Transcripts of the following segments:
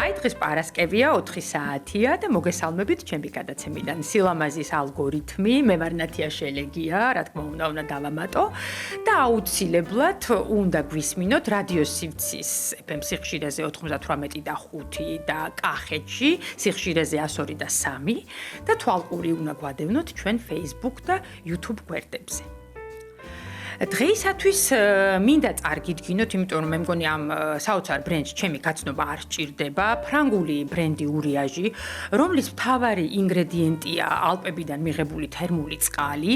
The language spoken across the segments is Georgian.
აი დღეს პარასკევია 4 საათია და მოგესალმებით ჩემი გადაცემიდან სილამაზის ალგორითმი მე ვარ ნათია შელეგია რა თქმა უნდა დავამატო და აუცილებლად უნდა გვისმინოთ რადიო სივრცის FM სიხშირეზე 98.5 და კახეთში სიხშირეზე 102 და 3 და თვალყური უნდა გვადევნოთ ჩვენ Facebook და YouTube გვერდებზე დღეისათვის მინდა წარგიდგინოთ, იმიტომ რომ მე მგონი ამ საოცარ ბრენდს ჩემი გაცნობა არ სჭირდება, ფრანგული ბრენდი ურიაჟი, რომლის მთავარი ინგრედიენტია ალპებიდან მიღებული თერმული წყალი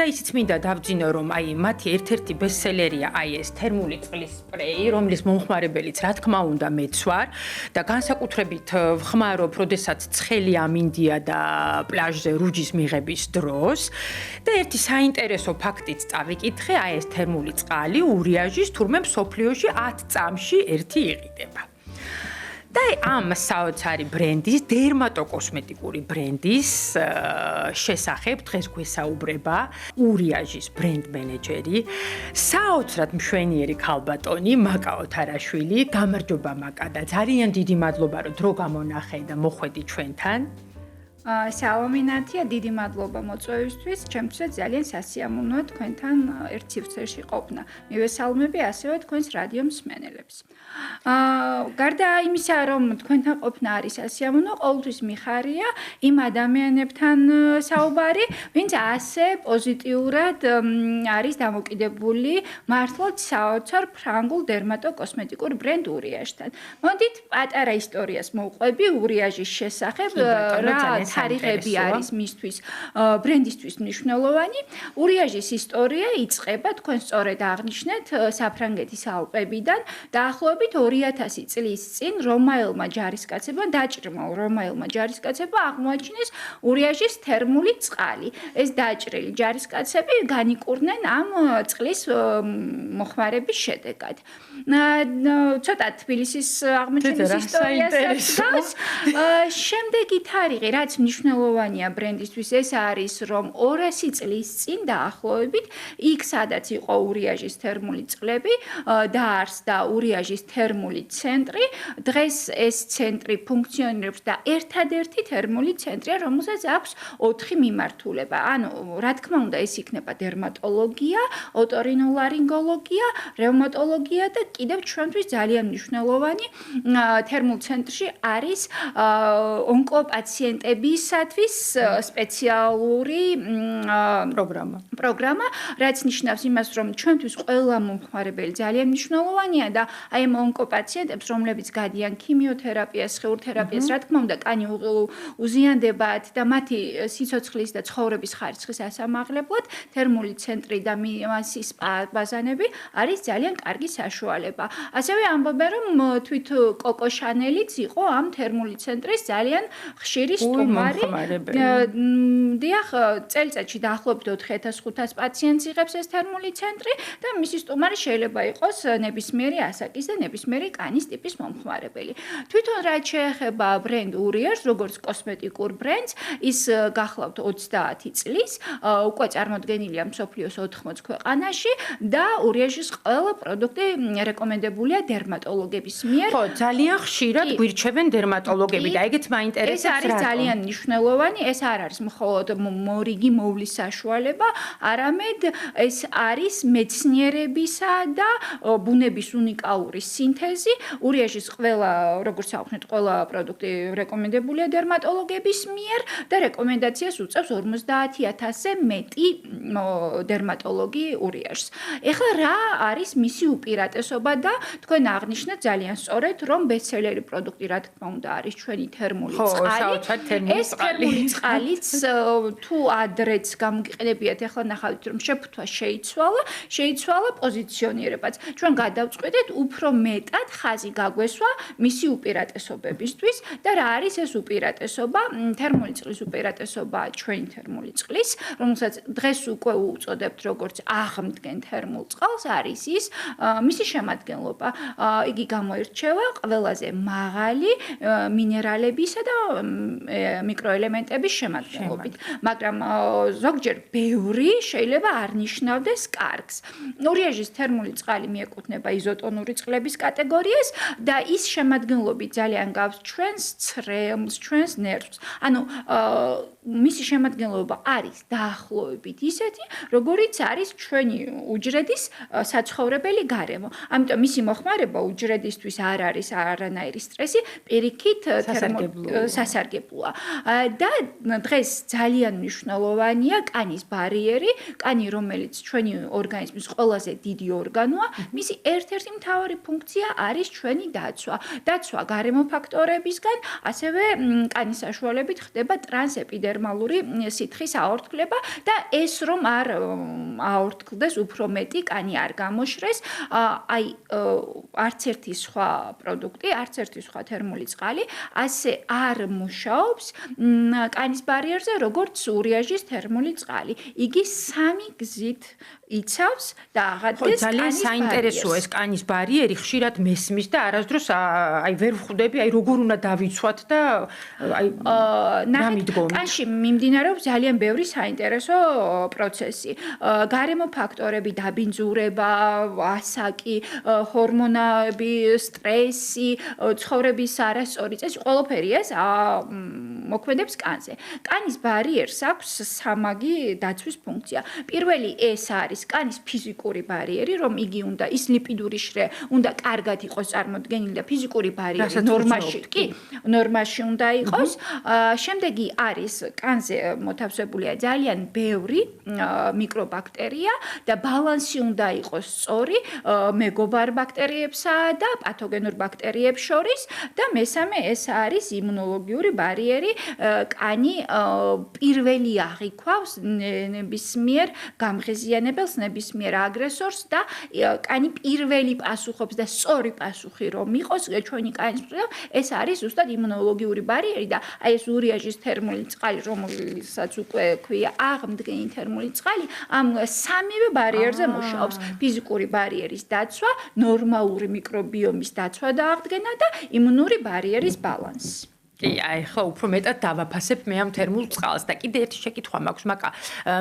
და ისიც მინდა დავძინო, რომ აი მათი ერთ-ერთი ბესტსელერია აი ეს თერმული წყლის სპრეი, რომლის მომხმარებელიც რა თქმა უნდა მეც ვარ და განსაკუთრებით ვხმარობ, როდესაც ცხელი ამინდია და პლაჟზე რუჯის მიღების დროს და ერთი საინტერესო ფაქტიც წავიკითხე აი ეს თერმული წყალი ურიაჟის თურმე მსოფლიოში 10 წამში ერთი იყიდება. და ამ საოცარი ბრენდის, დერმატოკოსმეტიკური ბრენდის შესახებ დღეს გვესაუბრება ურიაჟის ბრენდ მენეჯერი, საოცრად მშვენიერი ქალბატონი მაკა ოთარაშვილი. გამარჯობა მაკა და ძალიან დიდი მადლობა რომ დრო გამონახე და მოხვედი ჩვენთან. სალამი ნათია, დიდი მადლობა მოწვევისთვის. ჩემთვის ძალიან სასიამოვნოა თქვენთან ერთ სივრცეში ყოფნა. მივესალმები ასევე თქვენს რადიო მსმენელებს. გარდა იმისა, რომ თქვენთან ყოფნა არის სასიამოვნო, ყოველთვის მიხარია იმ ადამიანებთან საუბარი, ვინც ასე პოზიტიურად არის დამოკიდებული მართლაც საოცარ ფრანგულ დერმატოკოსმეტიკურ ბრენდ ურიაჟთან. მოდით პატარა ისტორიას მოვყვები ურიაჟის შესახებ, რა თარიღები არის მისთვის ბრენდისთვის მნიშვნელოვანი. ურიაჟის ისტორია იწყება, თქვენ სწორედ აღნიშნეთ, საფრანგეთის ალპებიდან, დაახლოებით 2000 წლის წინ რომაელმა ჯარისკაცებმა, დაჭრილმა რომაელმა ჯარისკაცებმა აღმოაჩინეს ურიაჟის თერმული წყალი. ეს დაჭრილი ჯარისკაცები განიკურნენ ამ წყლის მოხმარების შედეგად. ცოტა თბილისის აღმოჩენის ისტორიასაც გავს. შემდეგი თარიღი, რაც მნიშვნელოვანია ბრენდისთვის, ეს არის, რომ 200 წლის წინ დაახლოებით, იქ სადაც იყო ურიაჟის თერმული წყლები, დაარსდა ურიაჟის თერმული ცენტრი. დღეს ეს ცენტრი ფუნქციონირებს და ერთადერთი თერმული ცენტრია, რომელსაც აქვს 4 მიმართულება. ანუ, რა თქმა უნდა, ეს იქნება დერმატოლოგია, ოტორინოლარინგოლოგია, რევმატოლოგია და კიდევ ჩვენთვის ძალიან მნიშვნელოვანი თერმულ ცენტრში არის ონკოპაციენტებისათვის სპეციალური პროგრამა, რაც ნიშნავს იმას, რომ ჩვენთვის ყველა მომხმარებელი ძალიან მნიშვნელოვანია და აი ამ ონკოპაციენტებს, რომლებიც გადიან ქიმიოთერაპიას, სხეულთერაპიას, რა თქმა უნდა, კანი უზიანდებათ და მათი სიცოცხლის და ცხოვრების ხარისხის ასამაღლებლად თერმული ცენტრი და მასის ბაზანები არის ძალიან კარგი საშუალება. ასევე ამბობენ, რომ თვით კოკო შანელიც იყო ამ თერმული ცენტრის ძალიან ხშირი სტუმარი. დიახ, წელიწადში დაახლოებით 4500 პაციენტს იღებს ეს თერმული ცენტრი და მისი სტუმარი შეიძლება იყოს ნებისმიერი ასაკის და ნებისმიერი კანის ტიპის მომხმარებელი. თვითონ რაც შეეხება ბრენდ ურიაჟს, როგორც კოსმეტიკურ ბრენდს, ის გახლავთ 30 წლის, უკვე წარმოდგენილია მსოფლიოს 80 ქვეყანაში და ურიაჟის ყველა პროდუქტი რეკომენდებულია დერმატოლოგების მიერ. ხო, ძალიან ხშირად გვირჩევენ დერმატოლოგები და ეგეც მაინტერესებს რა. ეს არის ძალიან მნიშვნელოვანი, ეს არ არის მხოლოდ მორიგი მოვლის საშუალება, არამედ ეს არის მეცნიერებისა და ბუნების უნიკალური სინთეზი. ურიაჟის ყველა, როგორც აღნიშნეთ, ყველა პროდუქტი რეკომენდებულია დერმატოლოგების მიერ და რეკომენდაციას უწევს 50000-ზე მეტი დერმატოლოგი ურიაჟს. ეხლა რა არის მისი უპირატესობა და თქვენ აღნიშნეთ ძალიან სწორედ, რომ ბესტსელერი პროდუქტი რა თქმა უნდა არის ჩვენი თერმული წყალი. ეს თერმული წყალიც თუ ადრეც გამოგიყენებიათ, ეხლა ნახავთ, რომ შეფუთვა შეიცვალა პოზიციონირებაც. ჩვენ გადავწყვეტეთ უფრო მეტად ხაზი გაგვესვა მისი უპირატესობებისთვის და რა არის ეს უპირატესობა? თერმული წყლის უპირატესობა ჩვენი თერმული წყლის, რომელსაც დღეს უკვე უწოდებთ როგორც აღმდგენ თერმულ წყალს, არის ის მისი შემადგენლობა. იგი გამოირჩევა ყველაზე მაღალი მინერალებისა და მიკროელემენტების შემადგენლობით. მაგრამ ზოგჯერ ბევრი შეიძლება არ ნიშნავდეს კარგს. ურიაჟის თერმული წყალი მიეკუთვნება იზოტონური წყლების კატეგორიას და ის შემადგენლობით ძალიან გავს ჩვენს ცრემლს, ჩვენს ნერვს. ანუ მისი შემადგენლობა არის დაახლოებით ისეთი, როგორიც არის ჩვენი უჯრედის საცხოვრებელი გარემო. ამიტომ მისი მოხმარება უჯრედისთვის არ არის არანაირი სტრესი, პირიქით სასარგებლოა. და დღეს ძალიან მნიშვნელოვანია კანის ბარიერი, კანი რომელიც ჩვენი ორგანიზმის ყველაზე დიდი ორგანოა, მისი ერთ-ერთი მთავარი ფუნქცია არის ჩვენი დაცვა. დაცვა გარემო ფაქტორებისგან, ასევე კანის საშუალებით ხდება ტრანსეპიდერმალური სითხის აორთქლება და ეს რომ არ აორთქლდეს უფრო მეტი კანი არ გამოშრეს, აი არც ერთი სხვა პროდუქტი, არც ერთი სხვა თერმული წყალი ასე არ მუშაობს კანის ბარიერზე, როგორც ურიაჟის თერმული წყალი. იგი სამი გზით იცავს და აღადგენს ძალიან საინტერესოა ეს კანის ბარიერი, ხშირად მესმის და არასდროს აი ვერ ვხვდები, აი როგორ უნდა დავიცვათ და აი ნამიდგომით. კანში მიმდინარეობს ძალიან ბევრი საინტერესო პროცესი. გარემო ფაქტორები, დაბინძურება, ასაკი, ჰორმონები, სტრესი, ცხოვრების არასწორი წესი, ყველაფერი ეს მოქმედებს კანზე. კანის ბარიერს აქვს სამაგი დაცვის ფუნქცია. პირველი ეს არის კანის ფიზიკური ბარიერი, რომ იგი უნდა ის ლიპიდური შრე უნდა კარგად იყოს წარმოდგენილი და ფიზიკური ბარიერი ნორმაში, კი, ნორმაში უნდა იყოს. შემდეგი არის კანზე მოთავსებულია ძალიან ბევრი მიკრობაქტერია და ბალანსი უნდა იყოს სწორი მეგობარ ბაქტერიებსა და პათოგენურ ბაქტერიებს შორის და მესამე ეს არის იმუნოლოგიური ბარიერი. კანი პირველი აღიქვავს ნებისმიერ გამღიზიანებელს, ნებისმიერ აგრესორს და კანი პირველი პასუხობს და სწორი პასუხი რომ იყოს ჩვენი კანის მხრიდან, ეს არის ზუსტად იმუნოლოგიური ბარიერი და აი ეს ურიაჟის თერმული წყალი, რომელსაც უკვე ქვია აღმდგენი თერმული წყალი, ამ სამივე ბარიერზე მუშაობს. ფიზიკური ბარიერის დაცვა, ნორმალური მიკრობიომის დაცვა და აღდგენა და იმუნური ბარიერის ბალანსი. კი, აი ხო, უფრო მეტად დავაფასებ მე ამ თერმულ წყალს და კიდე ერთი შეკითხვა მაქვს, მაკა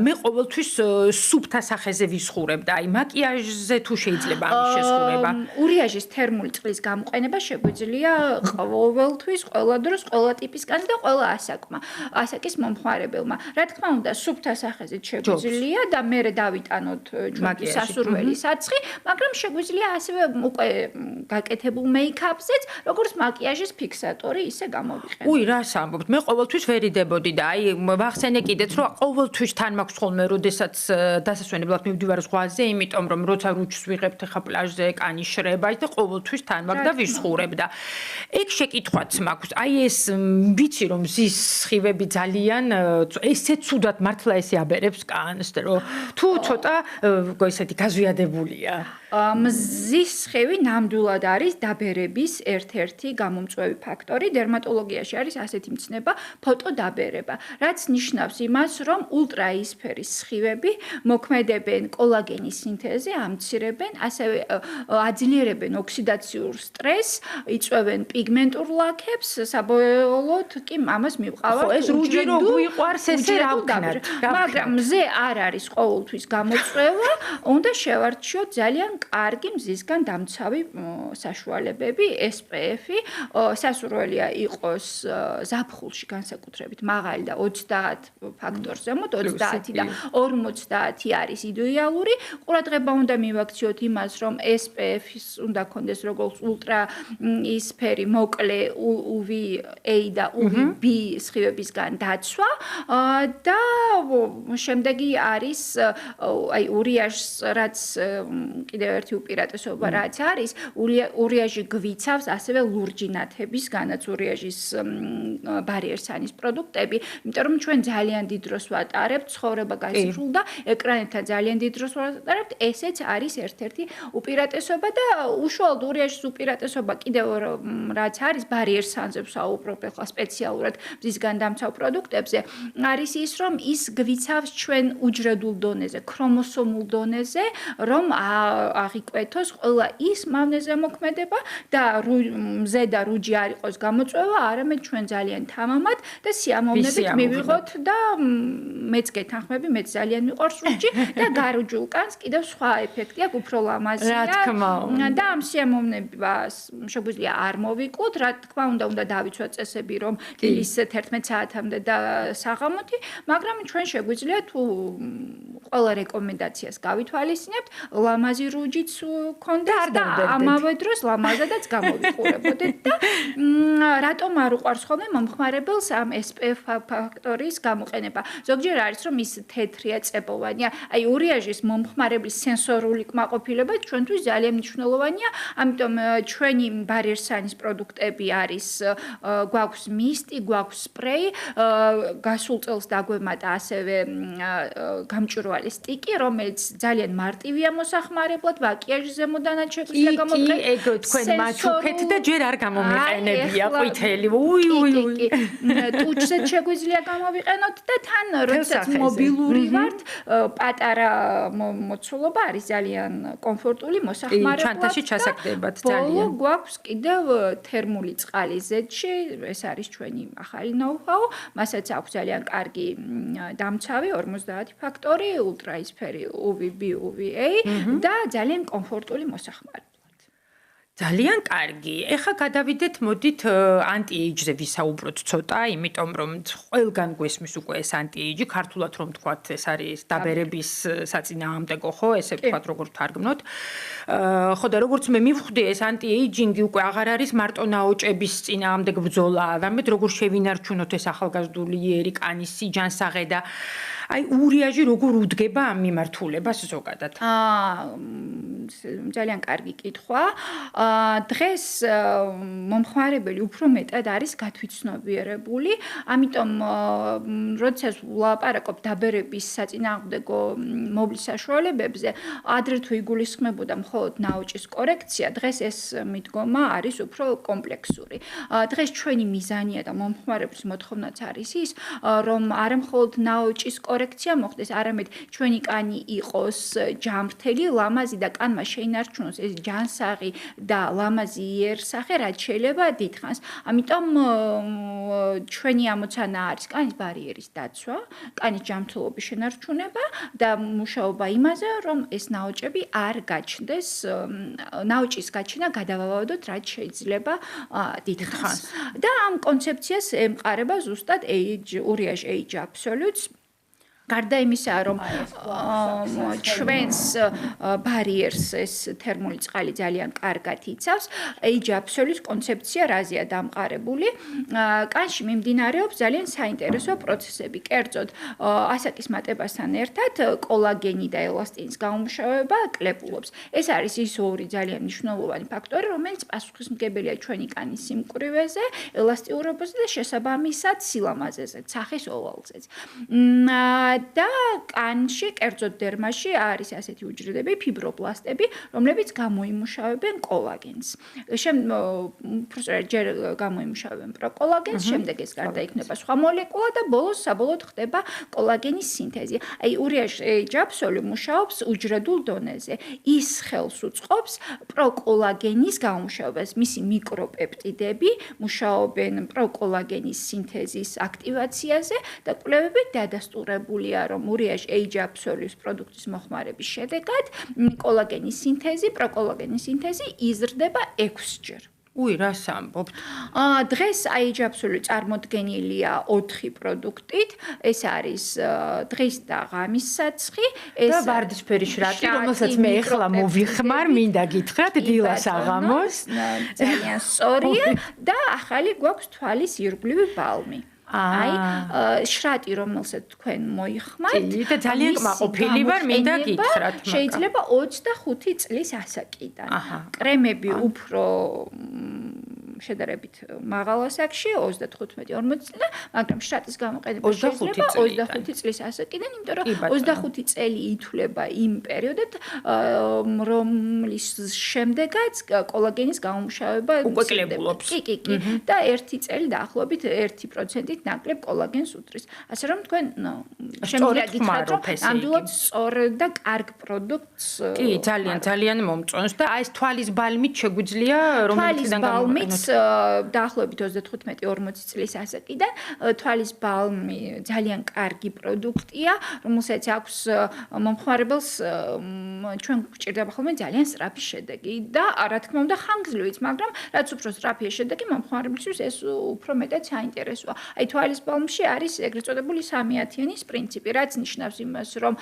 მე ყოველთვის სუფთა სახეზე ვისხურებ და აი მაკიაჟზე თუ შეიძლება ამის შესხურება. ურიაჟის თერმული წყლის გამოყენება შეგვიძლია ყოველთვის, ყველა დროს, ყველა ტიპის კანზე და ყველა ასაკის მომხმარებელმა. რა თქმა უნდა, სუფთა სახეზე შეგვიძლია და მე დავიტანოთ ჩვენი სასურველი საცხი, მაგრამ შეგვიძლია ასევე უკვე გაკეთებულ მეიქაპზეც, როგორც მაკიაჟის ფიქსატორი, ისე გამოვიყენოთ. უი, რას ამბობთ? მე ყოველთვის ვერიდებოდი და აი ვახსენე კიდეც, რომ ყოველთვის თან მაქვს ხოლმე, როდესაც დასასვენებლად მივდივარ ზღვაზე, იმიტომ რომ როცა რუჩს ვიღებთ ხა პლაჟზე, კანი შრება და ყოველთვის თან მაქვს და ვისხურებ და ეგ შეკითხვაც მაქვს. აი ეს ვიცი რომ მზის სხივები ძალიან ესე ცუდად მართლა ესე აბერებს კანს, რომ თუ ცოტა ესეთი გაზვიადებულია. მზის სხივი ნამდვილად არის დაბერების ერთ-ერთი გამომწვევი ფაქტორი. დერმატოლოგიაში არის ასეთი მცნება ფოტოდაბერება, რაც ნიშნავს იმას, რომ ულტრაისფერის სხივები მოქმედებენ კოლაგენის სინთეზზე, ამცირებენ, ასევე აძლიერებენ ოქსიდაციურ სტრესს, იწვევენ პიგმენტურ ლაქებს, საბოლოოდ კი ამას მივყავართ. ეს რუჯი რო გვიყვარს ესე რა ვქნათ? მაგრამ მზე არ არის ყოველთვის გამოწვევა, უნდა შევარჩიოთ ძალიან კარგი მზისგან დამცავი საშუალებები, SPF-ი, სასურველია იყოს ზაფხულში განსაკუთრებით მაღალი და 30 ფაქტორს ზემოთ, 30 და 50 არის იდეალური. ყურადღება უნდა მივაქციოთ იმას, რომ SPF-ის უნდა კონდეს როგორც ულტრაისფერი, მოკლე UVA და UVB სხივებისგან დაცვა და შემდეგი არის აი ურიაჟს, რაც კიდევ ერთი უპირატესობა რაც არის, ურიაჟი გვიცავს ასევე ლურჯი ნათებისგანაც ურიაჟის ბარიერს ანის პროდუქტები, იმიტომ რომ ჩვენ ძალიან დიდ დროს ვატარებთ, ცხოვრება გასრულდა, ეკრანებთან ძალიან დიდ დროს ვატარებთ, ესეც არის ერთ-ერთი უპირატესობა და უშუალოდ ურიაჟის უპირატესობა კიდევ რაც არის ბარიერს ანზებს აუბრობ ახლა სპეციალურად მზისგან დამცავ პროდუქტებზე, არის ის რომ ის გვიცავს ჩვენ უჯრედულ დონეზე, ქრომოსომულ დონეზე, რომ აღიკვეთოს ყველა ის მავნეზე მოქმედება და მზედა რუჯი არ იყოს გამოწვევა, არამედ ჩვენ ძალიან თამამად და სიამოვნებით მივიღოთ და მეც გეთანხმები, მეც ძალიან მიყვარს რუჯი და გარუჯულკანს კიდევ სხვა ეფექტი აქვს, უფრო ლამაზია. რა თქმა უნდა. და ამ სიამოვნებას შეგვიძლია არ მოვიკლოთ, რა თქმა უნდა დავიცვათ წესები, რომ დილის 11 საათამდე და საღამოთი, მაგრამ ჩვენ შეგვიძლია თუ ყველა რეკომენდაციას გავითვალისწინებთ, ლამაზი რუჯიც გქონდეს და ამავე დროს ლამაზადაც გამოვიყურებოდეთ და რატომ არ უყვარს ხოლმე მომხმარებელს ამ SPF ფაქტორის გამოყენება? ზოგჯერ არის რომ ის თეთრია, წებოვანია, აი ურიაჟის მომხმარებლის სენსორული კმაყოფილება ჩვენთვის ძალიან მნიშვნელოვანია, ამიტომ ჩვენი ბარიერსანის პროდუქტები არის გვაქვს მისტი, გვაქვს სპრეი, გასულ წელს დაგვემატა ასევე გამჭვირვალე სტიკი, რომელიც ძალიან მარტივია მოსახმარებლად, ვაკიაჟის ზემოდანაც შეგვიძლია გამოყენოთ. ეგ თქვენ მაჩუქეთ და ჯერ არ გამომიყენებია ყვითელი. უი. ტუჩზეც შეგვიძლია გამოვიყენოთ და თან როდესაც მობილური ვართ, პატარა მოცულობა არის ძალიან კომფორტული მოსახმარებლად. ჩანთაში ჩასაგდებად ძალიან. გვაქვს კიდევ თერმული წყალი ზედში, ეს არის ჩვენი ახალი ნოუ-ჰაუ, მასაც აქვს ძალიან კარგი დამცავი 50 ფაქტორი, ულტრაისფერი UVB, UVA და ძალიან კომფორტული მოსახმარებლად. ძალიან კარგი. ეხლა გადავიდეთ, მოდით ანტი-ეიჯზე ვისაუბროთ ცოტა, იმიტომ რომ ყველგან გვესმის უკვე ეს ანტი-ეიჯი, ქართულად რომ თქვათ, ეს არის დაბერების საწინააღმდეგო, ხო, ესე ვთქვათ, როგორ თარგმნოთ. ხო და როგორც მე მივხვდი, ეს ანტი-ეიჯინგი უკვე აღარ არის მარტო ნაოჭების წინააღმდეგ ბრძოლა, არამედ როგორ შევინარჩუნოთ ეს ახალგაზრდული იერი, კანის სიჯანსაღე და აი ურიაჟი როგორ უდგება ამ მიმართულებას ზოგადად? ძალიან კარგი კითხვა. დღეს მომხმარებელი უფრო მეტად არის გათვითცნობიერებული, ამიტომ როდესაც ვლაპარაკობ დაბერების საწინააღმდეგო მობლის საშუალებებზე, ადრე თუ იგულისხმებოდა მხოლოდ ნაოჭის კორექცია, დღეს ეს მიდგომა არის უფრო კომპლექსური. დღეს ჩვენი მიზანია და მომხმარებლის მოთხოვნაც არის ის, რომ არა მხოლოდ ნაოჭის კორექცია მოხდეს, არამედ ჩვენი კანი იყოს ჯამრთელი, ლამაზი და კანმა შეინარჩუნოს ეს ჯანსაღი და ლამაზი იერსახე, რაც შეიძლება დიდხანს. ამიტომ ჩვენი ამოცანა არის კანის ბარიერის დაცვა, კანის ჯანმრთელობის შენარჩუნება და მუშაობა იმაზე, რომ ეს ნაოჭები არ გაჩნდეს, ნაოჭის გაჩენა გადავავადოთ, რაც შეიძლება დიდხანს. და ამ კონცეფციას ემყარება ზუსტად ურიაჟ Age Absolutes. გარდა იმისა, რომ ჩვენს ბარიერს ეს თერმული წყალი ძალიან კარგად იცავს, Age Absolutes კონცეფცია რაზეა დამყარებული. კანში მიმდინარეობს ძალიან საინტერესო პროცესები. კერძოდ, ასაკის მატებასთან ერთად კოლაგენი და ელასტინის გამომუშავება კლებულობს. ეს არის ის ორი ძალიან მნიშვნელოვანი ფაქტორი, რომელიც პასუხისმგებელია ჩვენი კანის სიმკვრივეზე, ელასტიურობაზე და შესაბამისად სილამაზეზე, სახის ოვალზეც. და კანში, კერძოდ დერმაში არის ასეთი უჯრედები, ფიბრობლასტები, რომლებიც გამოიმუშავებენ კოლაგენს. ჯერ გამოიმუშავებენ პროკოლაგენს, შემდეგ ეს გარდაიქმნება სხვა მოლეკულა და ბოლოს საბოლოოდ ხდება კოლაგენის სინთეზი. აი ურიაჟ Age Absolute მუშაობს უჯრედულ დონეზე. ის ხელს უწყობს პროკოლაგენის გამომუშავებას. მისი მიკროპეპტიდები მუშაობენ პროკოლაგენის სინთეზის აქტივაციაზე და კვლევები დადასტურებულია, რომ ურიაჟ Age Absolute პროდუქტის მოხმარების შედეგად კოლაგენის პროკოლაგენის სინთეზი იზრდება 6 ჯერ. უი, რას ამბობთ? დღეს Age Absolute წარმოდგენილია 4 პროდუქტით. ეს არის დღის და ღამის საცხი, და ვარდისფერი შრატი, რომელსაც მე ეხლა მოვიხმარ, მინდა გითხრათ დილა საღამოს. ძალიან სწორია და ახალი გვაქვს თვალის ირგვლივი ბალმი. აი, შრატი, რომელსაც თქვენ მოიხმართ, და ძალიან კმაყოფილი ვარ, მინდა გითხრათ, შეიძლება 25 წლის ასაკიდან. კრემები უფრო შედარებით მაღალ ასაკში 35-40 წლიდან, მაგრამ შტატის გამოყენება 25 შეიძლება წლიდან. 25 წლის ასაკიდან, იმიტომ კი, რომ ბატონო. 25 წელი ითვლება იმ პერიოდად, რომლის შემდეგაც კოლაგენის გამომუშავება უკვე კლებულობს. კი. და 1 წელი დაახლოებით 1%-ით ნაკლებ კოლაგენს უდრის. ასე რომ თქვენ სწორედ გითხრათ, რომ ხმარობ, ესე იგი. ნამდვილად სწორ და კარგ პროდუქტს კი, ძალიან მომწონს და აი ეს თვალის ბალმით შეგვიძლია თვალის რომელიციდან ბალმით გამოყენოთ. დაახლოებით 35-40 წლის ასაკიდან თვალის ბალმი ძალიან კარგი პროდუქტია, რომელსაც აქვს მომხმარებელს ჩვენ გვჭირდება ხოლმე ძალიან სწრაფი შედეგი და რა თქმა უნდა ხანგრძლივიც, მაგრამ რაც უფრო სწრაფია შედეგი მომხმარებლისთვის ეს უფრო მეტად საინტერესოა. აი თვალის ბალმში არის ეგრეთ წოდებული 3-ათიანის პრინციპი, რაც ნიშნავს იმას, რომ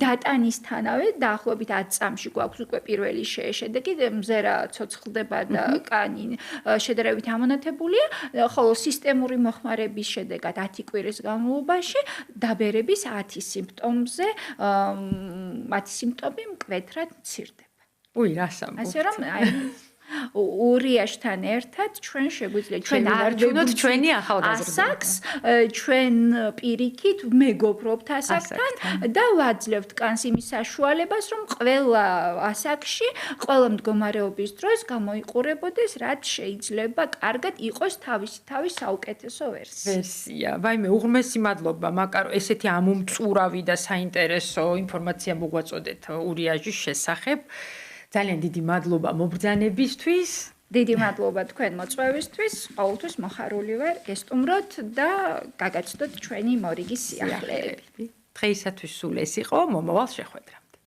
დატანისთანავე დაახლოებით 10 წამში გვაქვს უკვე პირველი შედეგი, მზერა ცოცხლდება და კანი შედარებით ამონათებულია, ხოლო სისტემური მოხმარების შედეგად 10 კვირის განმავლობაში დაბერების 10 სიმპტომზე 10 სიმპტომი მკვეთრად მცირდება. უი, რას ამბობ? ასე რომ აი ურიაშთან ერთად ჩვენ შეგვიძლია ჩვენ ვინარჩუნოთ ჩვენი ახალგაზრდობა. ასაკს, ჩვენ პირიქით მეგობრობთ ასაკთან და ვაძლევთ კანს იმის საშუალებას, რომ ყველა ასაკში, ყველა მდგომარეობის დროს გამოიყურებოდეს, რაც შეიძლება კარგად იყოს თავისი საუკეთესო ვერსია. ვაიმე, უღრმესი მადლობა, მაკარო, ესეთი ამომწურავი და საინტერესო ინფორმაცია მოგვაწოდეთ ურიაჟის შესახებ. ძალიან დიდი მადლობა მობრძანებისთვის. დიდი მადლობა თქვენ მოწვევისთვის. ყოველთვის მოხარული ვარ გესტუმროთ და გაგაცნოთ ჩვენი მორიგი სიახლეები. დღეისათვის სულ ეს იყო, მომავალ შეხვედრა.